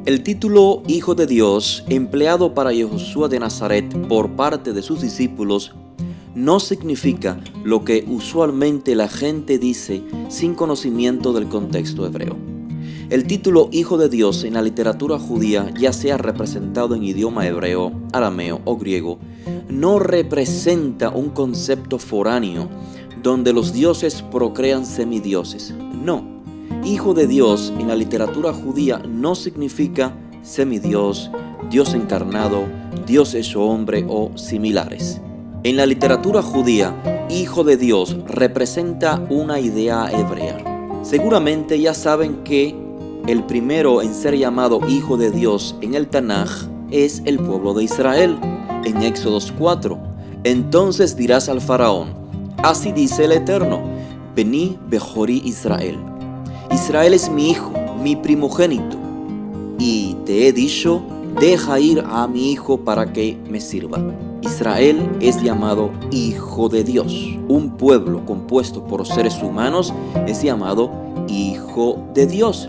El título Hijo de Dios, empleado para Yehoshua de Nazaret por parte de sus discípulos, no significa lo que usualmente la gente dice sin conocimiento del contexto hebreo. El título Hijo de Dios en la literatura judía, ya sea representado en idioma hebreo, arameo o griego, no representa un concepto foráneo donde los dioses procrean semidioses. No. Hijo de Dios en la literatura judía no significa semidios, Dios encarnado, Dios hecho hombre o similares. En la literatura judía, Hijo de Dios representa una idea hebrea. Seguramente ya saben que el primero en ser llamado Hijo de Dios en el Tanaj es el pueblo de Israel. En Éxodos 4, entonces dirás al faraón, así dice el Eterno, Bení Bejorí Israel. Israel es mi hijo, mi primogénito, y te he dicho, deja ir a mi hijo para que me sirva. Israel es llamado Hijo de Dios. Un pueblo compuesto por seres humanos es llamado Hijo de Dios.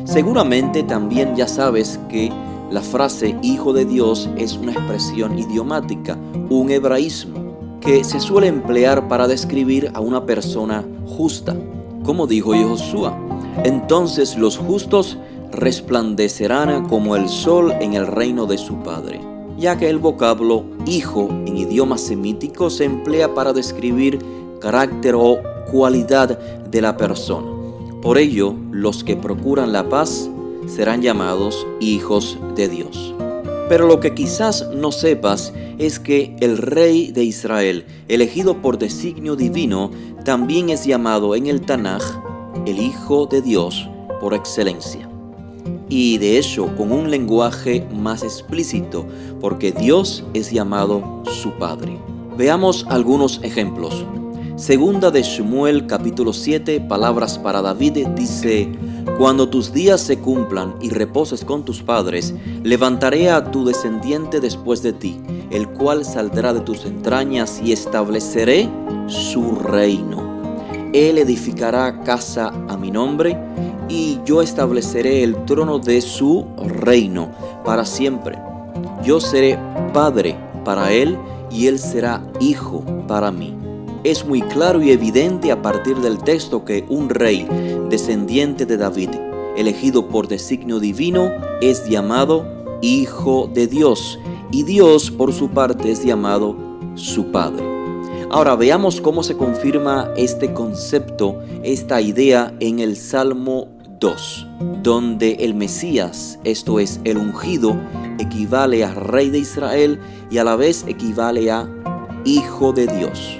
Seguramente también ya sabes que la frase Hijo de Dios es una expresión idiomática, un hebraísmo, que se suele emplear para describir a una persona justa. Como dijo Yehoshua, entonces los justos resplandecerán como el sol en el reino de su Padre, ya que el vocablo hijo en idioma semítico se emplea para describir carácter o cualidad de la persona. Por ello, los que procuran la paz serán llamados hijos de Dios. Pero lo que quizás no sepas es que el rey de Israel, elegido por designio divino, también es llamado en el Tanaj el Hijo de Dios por excelencia. Y de hecho con un lenguaje más explícito, porque Dios es llamado su Padre. Veamos algunos ejemplos. Segunda de Shmuel capítulo 7, palabras para David, dice: Cuando tus días se cumplan y reposes con tus padres, levantaré a tu descendiente después de ti, el cual saldrá de tus entrañas y estableceré su reino. Él edificará casa a mi nombre y yo estableceré el trono de su reino para siempre. Yo seré padre para él y él será hijo para mí. Es muy claro y evidente a partir del texto que un rey descendiente de David, elegido por designio divino, es llamado Hijo de Dios, y Dios por su parte es llamado su Padre. Ahora veamos cómo se confirma este concepto, esta idea en el Salmo 2, donde el Mesías, esto es el ungido, equivale a Rey de Israel y a la vez equivale a Hijo de Dios.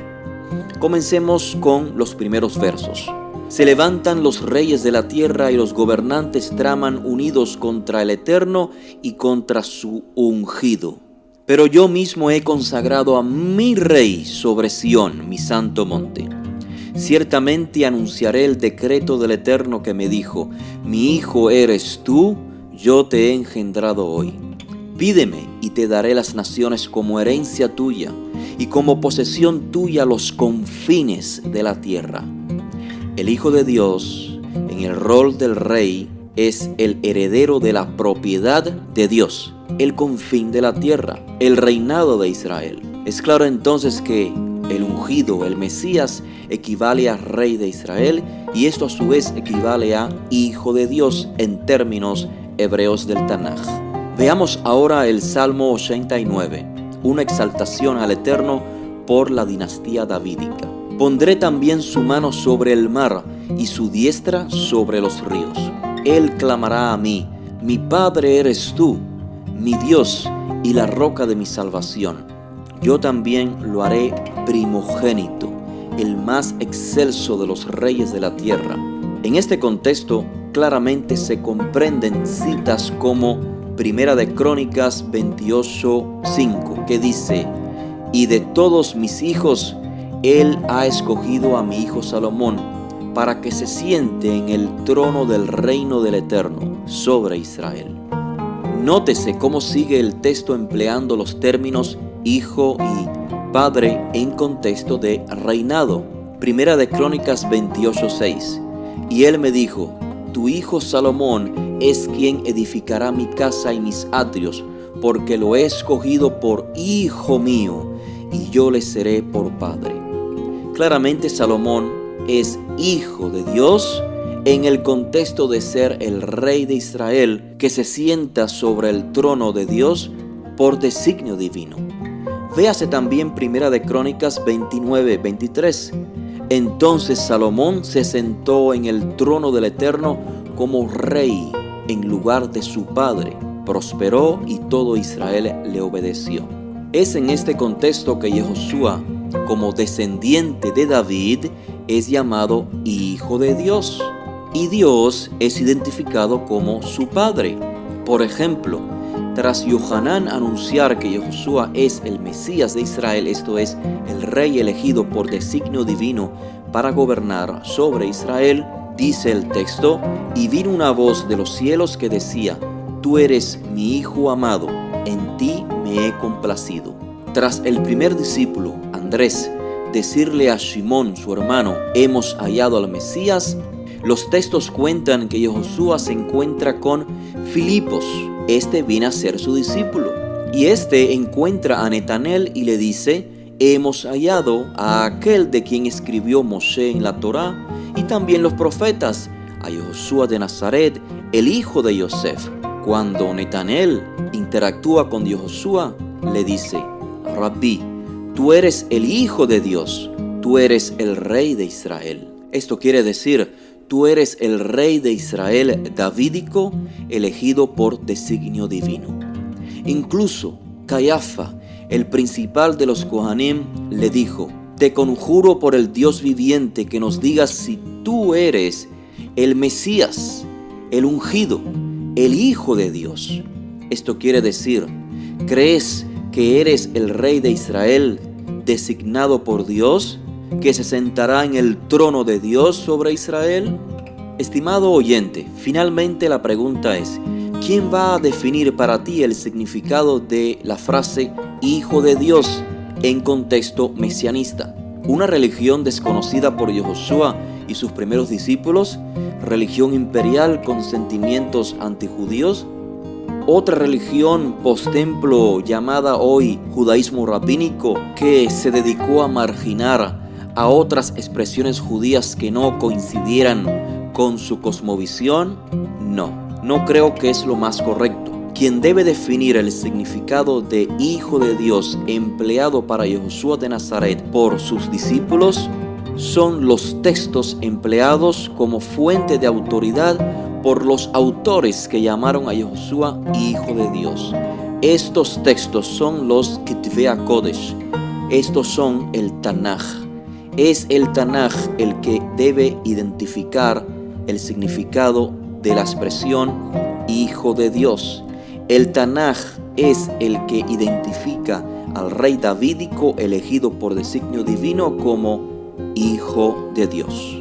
Comencemos con los primeros versos. Se levantan los reyes de la tierra y los gobernantes traman unidos contra el Eterno y contra su ungido. Pero yo mismo he consagrado a mi rey sobre Sión, mi santo monte. Ciertamente anunciaré el decreto del Eterno que me dijo, mi hijo eres tú, yo te he engendrado hoy. Pídeme y te daré las naciones como herencia tuya y como posesión tuya los confines de la tierra. El Hijo de Dios, en el rol del rey, es el heredero de la propiedad de Dios, el confín de la tierra, el reinado de Israel. Es claro entonces que el ungido, el Mesías, equivale a Rey de Israel y esto a su vez equivale a Hijo de Dios en términos hebreos del Tanaj. Veamos ahora el Salmo 89, una exaltación al Eterno por la dinastía davídica. Pondré también su mano sobre el mar y su diestra sobre los ríos. Él clamará a mí, mi Padre eres tú, mi Dios y la roca de mi salvación. Yo también lo haré primogénito, el más excelso de los reyes de la tierra. En este contexto claramente se comprenden citas como Primera de Crónicas 28:5, que dice: Y de todos mis hijos, él ha escogido a mi hijo Salomón, para que se siente en el trono del reino del Eterno sobre Israel. Nótese cómo sigue el texto empleando los términos hijo y padre en contexto de reinado. Primera de Crónicas 28:6. Y él me dijo: tu hijo Salomón es quien edificará mi casa y mis atrios, porque lo he escogido por hijo mío, y yo le seré por padre. Claramente Salomón es hijo de Dios en el contexto de ser el rey de Israel que se sienta sobre el trono de Dios por designio divino. Véase también Primera de Crónicas 29:23. Entonces Salomón se sentó en el trono del Eterno como rey en lugar de su padre. Prosperó y todo Israel le obedeció. Es en este contexto que Yehoshua, como descendiente de David, es llamado Hijo de Dios. Y Dios es identificado como su Padre. Por ejemplo, tras Yohanan anunciar que Yehoshua es el Mesías de Israel, esto es, el rey elegido por designio divino para gobernar sobre Israel, dice el texto, y vino una voz de los cielos que decía, tú eres mi Hijo amado, en ti me he complacido. Tras el primer discípulo, Andrés, decirle a Simón, su hermano, hemos hallado al Mesías, los textos cuentan que Yehoshua se encuentra con Filipos. Este viene a ser su discípulo. Y este encuentra a Netanel y le dice, hemos hallado a aquel de quien escribió Moshe en la Torá y también los profetas, a Yehoshua de Nazaret, el hijo de Yosef. Cuando Netanel interactúa con Yehoshua, le dice, Rabí, tú eres el Hijo de Dios, tú eres el Rey de Israel. Esto quiere decir, tú eres el Rey de Israel davídico, elegido por designio divino. Incluso Cayafa, el principal de los Kohanim, le dijo, te conjuro por el Dios viviente que nos digas si tú eres el Mesías, el ungido, el Hijo de Dios. Esto quiere decir, ¿crees que eres el Rey de Israel designado por Dios, que se sentará en el trono de Dios sobre Israel? Estimado oyente, finalmente la pregunta es, ¿quién va a definir para ti el significado de la frase Hijo de Dios en contexto mesianista? ¿Una religión desconocida por Yehoshua y sus primeros discípulos? ¿Religión imperial con sentimientos antijudíos? ¿Otra religión post-templo llamada hoy judaísmo rabínico que se dedicó a marginar a otras expresiones judías que no coincidieran con su cosmovisión? No creo que es lo más correcto. Quien debe definir el significado de Hijo de Dios empleado para Yehoshua de Nazaret por sus discípulos son los textos empleados como fuente de autoridad por los autores que llamaron a Yehoshua Hijo de Dios. Estos textos son los Ketvei HaKodesh. Estos son el Tanaj. Es el Tanaj el que debe identificar el significado de la expresión Hijo de Dios. El Tanaj es el que identifica al rey davídico elegido por designio divino como Hijo de Dios.